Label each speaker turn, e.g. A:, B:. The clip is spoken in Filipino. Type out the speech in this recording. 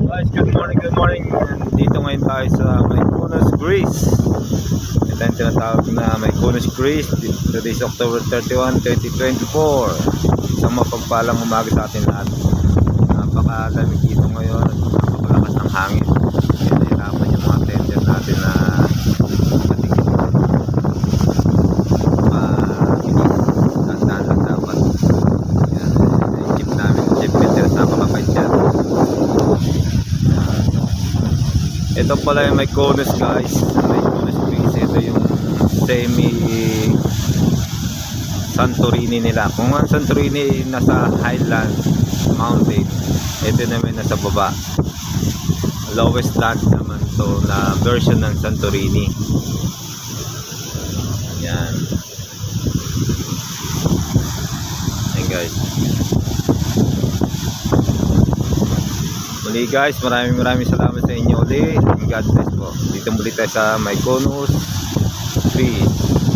A: Guys, good morning, good morning. Dito ngayon tayo sa Mykonos, Greece. Ito yung tinatawag na Mykonos, Greece. Today is October 31, 2024. Isang mapagpalang umaga sa atin lahat. Napakalamig dito ngayon at napakalakas ng hangin. Nahirapan yung mga tender natin na patigil. Tandaan lang dapat. Yan, yung jeep namin, jeep maintenance, napakapait yan. Ito pala yung Mykonos, guys. Mykonos Greece. Ito yung semi Santorini nila. Kung ang Santorini nasa highland mountain, ito naman nasa baba. Lowest land naman to na version ng Santorini. Yan. Ayan, guys. Muli guys, maraming salamat sa inyo ulit. God bless po. Dito muli tayo sa Mykonos Greece.